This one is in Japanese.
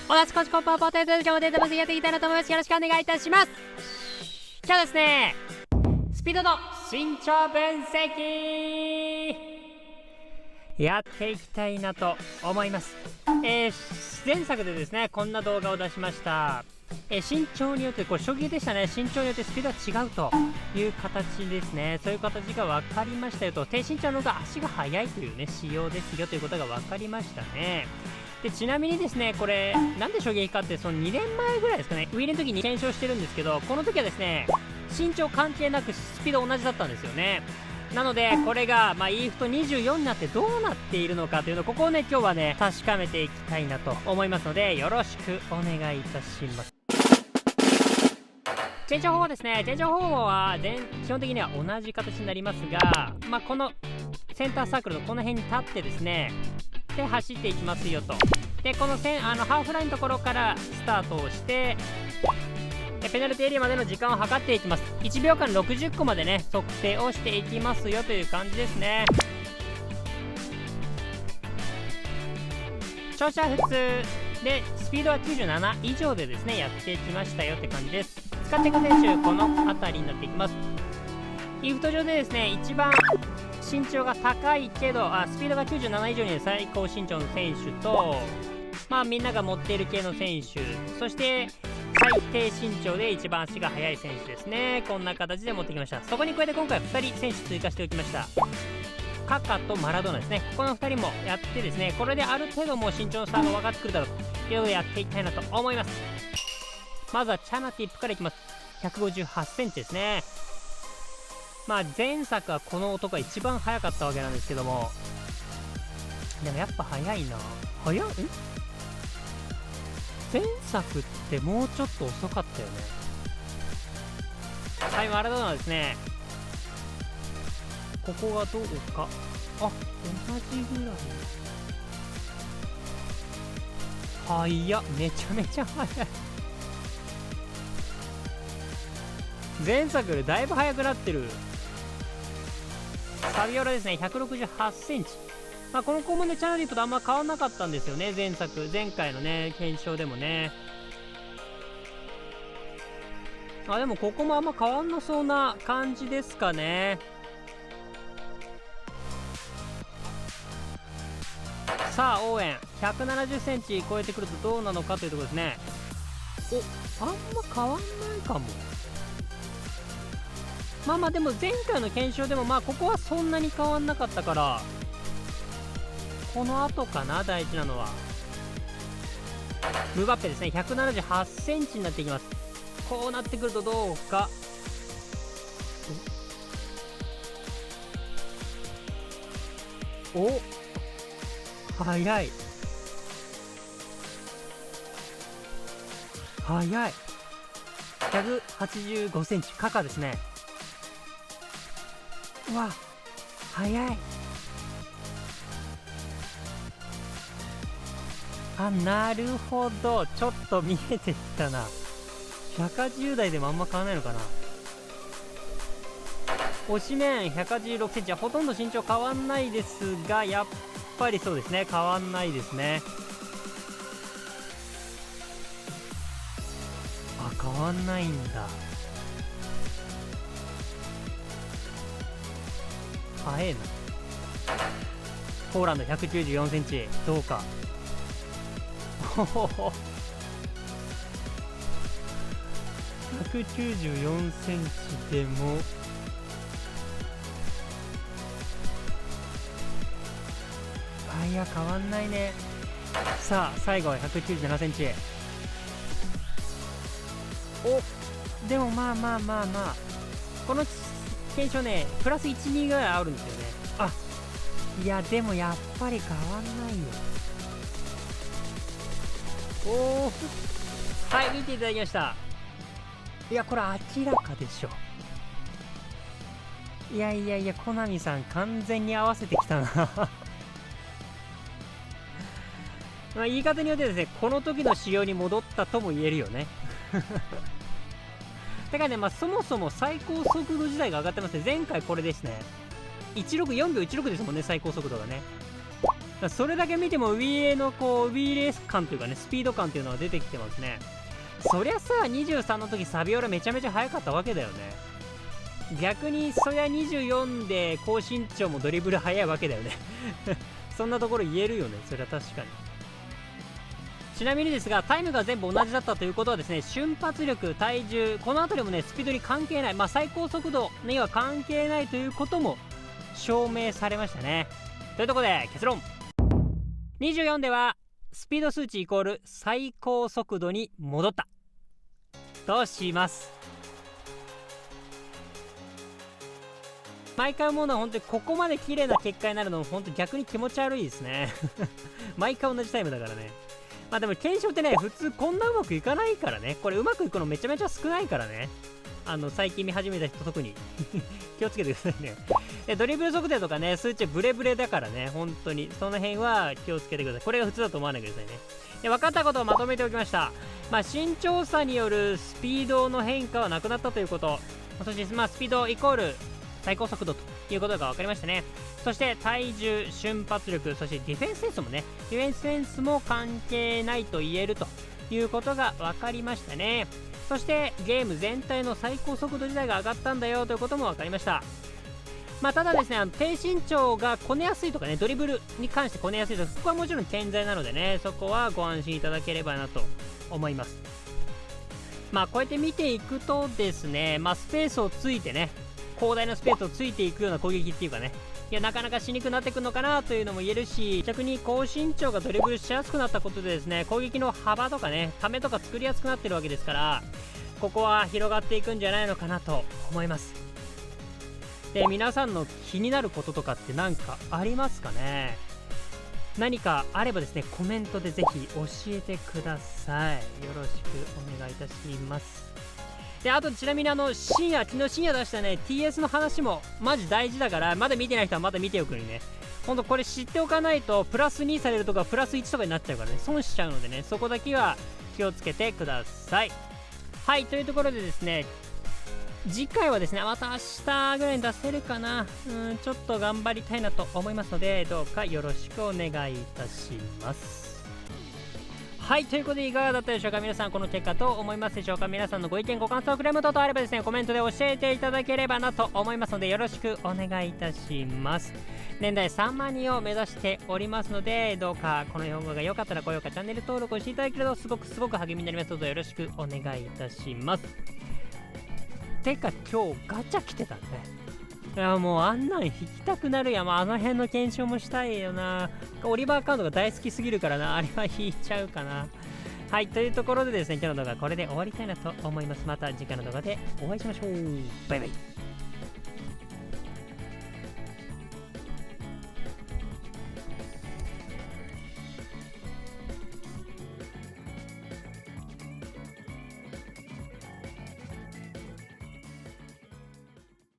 同じこちこパーポテト今日もデータ分析やっていきたいなと思います。よろしくお願いいたします。今日はですね、スピードの身長分析やっていきたいなと思います。前作でですね、こんな動画を出しました。身長によってこれ衝撃でしたね。身長によってスピードは違うという形ですね。そういう形が分かりましたよと。低身長の方が足が速いというね仕様ですよということが分かりましたね。でちなみにですね、これなんで衝撃かって、その2年前ぐらいですかね、ウィーレの時に検証してるんですけど、この時はですね身長関係なくスピード同じだったんですよね。なのでこれがEF と24になってどうなっているのかというのをここをね今日はね確かめていきたいなと思いますので、よろしくお願いいたします。チェンジ方法ですね。チェンジ方法は基本的には同じ形になりますが、このセンターサークルのこの辺に立ってですね、で走っていきますよと。でこのハーフラインのところからスタートをしてペナルティエリアまでの時間を測っていきます。1秒間60個までね測定をしていきますよという感じですね。調子は普通でスピードは97以上でですねやっていきましたよって感じです。使っていく選手この辺りになっていきます。イフト上でですね一番身長が高いけどスピードが97以上に最高身長の選手とみんなが持っている系の選手、そして最低身長で一番足が速い選手ですね。こんな形で持ってきました。そこに加えて今回2人選手追加しておきました。カカとマラドーナですね。この2人もやってですね、これである程度もう身長の差が分かってくるだろうというのをやっていきたいなと思います。まずはチャナティップからいきます。158センチですね。前作はこの男が一番速かったわけなんですけども、でもやっぱ速いな。速っ？前作ってもうちょっと遅かったよね。はい、マラドーナですね。ここがどうか。同じぐらい。速っ、めちゃめちゃ速い。前作よりだいぶ速くなってる。サビオラですね、168センチ。この項目でチャナティップとあんま変わんなかったんですよね。前回のね検証でもね。でもここもあんま変わんなそうな感じですかね。さあオーエン170センチ超えてくるとどうなのかというところですね。あんま変わんないかも。でも前回の検証でもここはそんなに変わんなかったから、この後かな大事なのは。ムバッペですね、178センチになっていきます。こうなってくるとどうか。速い速い。185センチカカですね。うわ速い。なるほど、ちょっと見えてきたな。180代でもあんま変わらないのかな。推しメン186センチはほとんど身長変わんないですが、やっぱりそうですね、変わんないですね。変わんないんだ。速えな。ポーランド194センチどうか。194センチでもいや変わんないね。さあ最後は197センチ。でもこの検証ねプラス12ぐらいあるんですよね。いやでもやっぱり変わんないよ。はい見ていただきました。いやこれ明らかでしょ。いやコナミさん完全に合わせてきたな言い方によってですねこの時の仕様に戻ったとも言えるよねだからね、そもそも最高速度自体が上がってますね。前回これですね。4秒16ですもんね、最高速度がね。それだけ見てもウィーレのこうウィーレース感というかね、スピード感というのが出てきてますね。そりゃさ、23の時サビオラめちゃめちゃ速かったわけだよね。逆にそりゃ24で高身長もドリブル速いわけだよねそんなところ言えるよね、それは確かに。ちなみにですが、タイムが全部同じだったということはですね、瞬発力、体重、この辺りもね、スピードに関係ない、最高速度には関係ないということも証明されましたね。というところで結論、24ではスピード数値イコール最高速度に戻ったとします。毎回思うのは本当にここまで綺麗な結果になるのも本当に逆に気持ち悪いですね毎回同じタイムだからね。でも検証ってね、普通こんなうまくいかないからね。これうまくいくのめちゃめちゃ少ないからね。最近見始めた人特に気をつけてくださいね。でドリブル速度とかね、数値ブレブレだからね、本当にその辺は気をつけてください。これが普通だと思わないでくださいね。で分かったことをまとめておきました。身長差によるスピードの変化はなくなったということ、そしてスピードイコール最高速度ということが分かりましたね。そして体重、瞬発力、そしてディフェンスセンスもね、ディフェンスセンスも関係ないと言えるということが分かりましたね。そしてゲーム全体の最高速度自体が上がったんだよということも分かりました。ただですね、低身長がこねやすいとかね、ドリブルに関してこねやすいとか、そこはもちろん健在なのでね、そこはご安心いただければなと思います。こうやって見ていくとですね、スペースをついてね、広大なスペースをついていくような攻撃っていうかね、なかなかしにくくなってくるのかなというのも言えるし、逆に高身長がドリブルしやすくなったことでですね、攻撃の幅とかね、ためとか作りやすくなってるわけですから、ここは広がっていくんじゃないのかなと思います。で、皆さんの気になることとかって何かありますかね。何かあればですね、コメントでぜひ教えてください。よろしくお願いいたします。で、あとちなみに昨日深夜出したね TS の話もマジ大事だから、まだ見てない人はまだ見ておくにね。ほんとこれ知っておかないとプラス2されるとかプラス1とかになっちゃうからね、損しちゃうのでね、そこだけは気をつけてください。はい、というところでですね、次回はですね、また明日ぐらいに出せるかな、ちょっと頑張りたいなと思いますので、どうかよろしくお願いいたします。はい、ということでいかがだったでしょうか。皆さんこの結果どう思いますでしょうか。皆さんのご意見ご感想クレーム等々あればですね、コメントで教えていただければなと思いますので、よろしくお願いいたします。年内3万人を目指しておりますので、どうかこの表現が良かったら高評価チャンネル登録をしていただけるとすごく励みになりますので、よろしくお願いいたします。てか今日ガチャ来てたね。いやもうあんなん引きたくなるやん。あの辺の検証もしたいよな。オリバーカードが大好きすぎるからな、あれは引いちゃうかな。はい、というところでですね、今日の動画はこれで終わりたいなと思います。また次回の動画でお会いしましょう。バイバイ。